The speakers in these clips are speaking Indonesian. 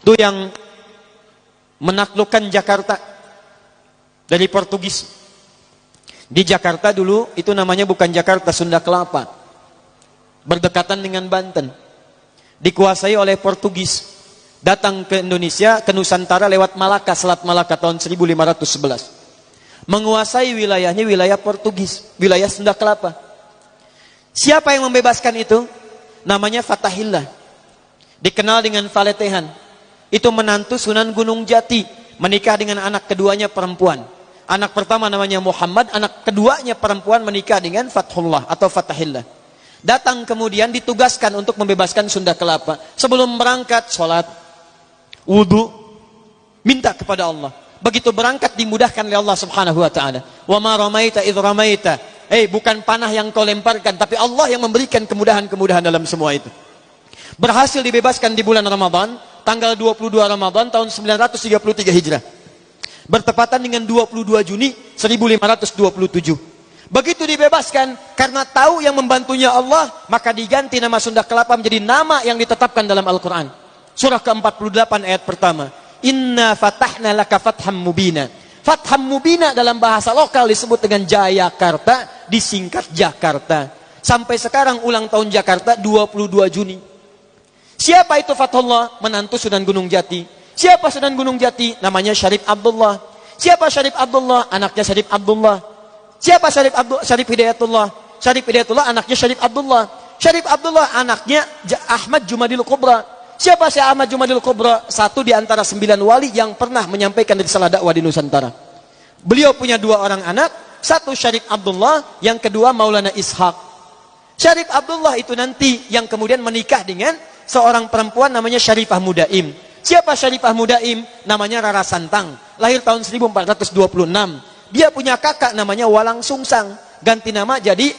Itu yang menaklukkan Jakarta dari Portugis. Di Jakarta dulu itu namanya bukan Jakarta, Sunda Kelapa. Berdekatan dengan Banten. Dikuasai oleh Portugis. Datang ke Indonesia, ke Nusantara lewat Malaka, Selat Malaka tahun 1511. Menguasai wilayahnya wilayah Portugis, wilayah Sunda Kelapa. Siapa yang membebaskan itu? Namanya Fatahillah. Dikenal dengan Faletehan. Itu menantu Sunan Gunung Jati, menikah dengan anak keduanya perempuan. Anak pertama namanya Muhammad, anak keduanya perempuan menikah dengan Fathullah atau Fatahillah. Datang kemudian ditugaskan untuk membebaskan Sunda Kelapa. Sebelum berangkat, sholat, wudu, minta kepada Allah. Begitu berangkat dimudahkan oleh Allah Subhanahu wa taala. Wa ma ramaita idz ramaita. Bukan panah yang kau lemparkan, tapi Allah yang memberikan kemudahan-kemudahan dalam semua itu. Berhasil dibebaskan di bulan Ramadan, tanggal 22 Ramadan tahun 933 Hijrah. Bertepatan dengan 22 Juni 1527. Begitu dibebaskan, karena tahu yang membantunya Allah, maka diganti nama Sunda Kelapa menjadi nama yang ditetapkan dalam Al-Quran. Surah ke-48 ayat pertama. Inna fatahna laka fatham mubina. Fatham mubina dalam bahasa lokal disebut dengan Jayakarta, disingkat Jakarta. Sampai sekarang ulang tahun Jakarta 22 Juni. Siapa itu Fathullah? Menantu Sunan Gunung Jati. Siapa Sunan Gunung Jati? Namanya Syarif Abdullah. Siapa Syarif Abdullah? Anaknya Syarif Abdullah. Siapa Syarif Hidayatullah? Syarif Hidayatullah anaknya Syarif Abdullah. Syarif Abdullah anaknya Ahmad Jumadil Kubra. Siapa Syekh Ahmad Jumadil Kubra? Satu di antara 9 wali yang pernah menyampaikan risalah dakwah di Nusantara. Beliau punya 2 orang anak, satu Syarif Abdullah, yang kedua Maulana Ishaq. Syarif Abdullah itu nanti yang kemudian menikah dengan seorang perempuan namanya Syarifah Mudaim. Siapa Syarifah Mudaim? Namanya Rara Santang, lahir tahun 1426. Dia punya kakak namanya Walang Sungsang, ganti nama jadi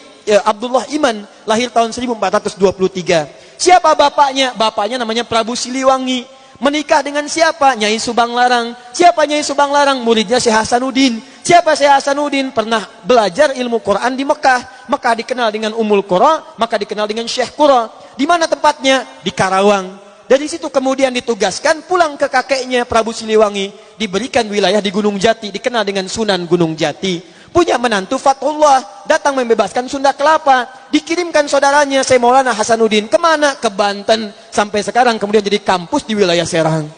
Abdullah Iman, lahir tahun 1423. Siapa bapaknya? Bapaknya namanya Prabu Siliwangi. Menikah dengan siapa? Nyai Subang Larang. Siapa Nyai Subang Larang? Muridnya Syekh Hasanuddin. Siapa Syekh Hasanuddin? Pernah belajar ilmu Quran di Mekah. Mekah dikenal dengan Ummul Qura, maka dikenal dengan Syekh Qura. Di mana tempatnya? Di Karawang. Dari situ kemudian ditugaskan pulang ke kakeknya Prabu Siliwangi. Diberikan wilayah di Gunung Jati, dikenal dengan Sunan Gunung Jati. Punya menantu Fathullah, datang membebaskan Sunda Kelapa. Dikirimkan saudaranya Syekh Maulana Hasanuddin. Kemana? Ke Banten. Sampai sekarang kemudian jadi kampus di wilayah Serang.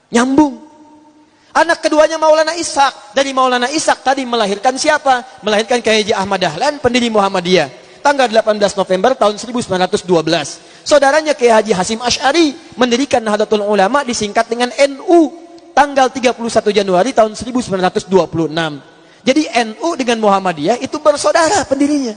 Nyambung. Anak keduanya Maulana Ishaq. Dari Maulana Ishaq tadi melahirkan siapa? Melahirkan Kyai Haji Ahmad Dahlan, pendiri Muhammadiyah. Tanggal 18 November tahun 1912. Saudaranya Kyai Haji Hasim Asy'ari mendirikan Nahdlatul Ulama, disingkat dengan NU. Tanggal 31 Januari tahun 1926. Jadi NU dengan Muhammadiyah itu bersaudara pendirinya.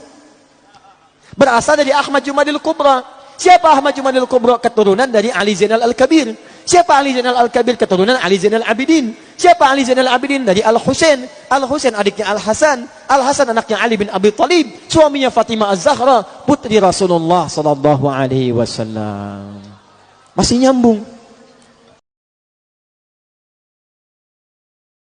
Berasal dari Ahmad Jumadil Kubra. Siapa Ahmad Jumadil Kubra? Keturunan dari Ali Zainal Al-Kabir. Siapa Ali Zainal Al-Kabir? Keturunan Ali Zainal Abidin. Siapa Ali Zainal Abidin? Dari Al-Husain. Al-Husain adiknya Al-Hasan. Al-Hasan anaknya Ali bin Abi Thalib. Suaminya Fatimah Az-Zahra, putri Rasulullah sallallahu alaihi wasallam. Masih nyambung.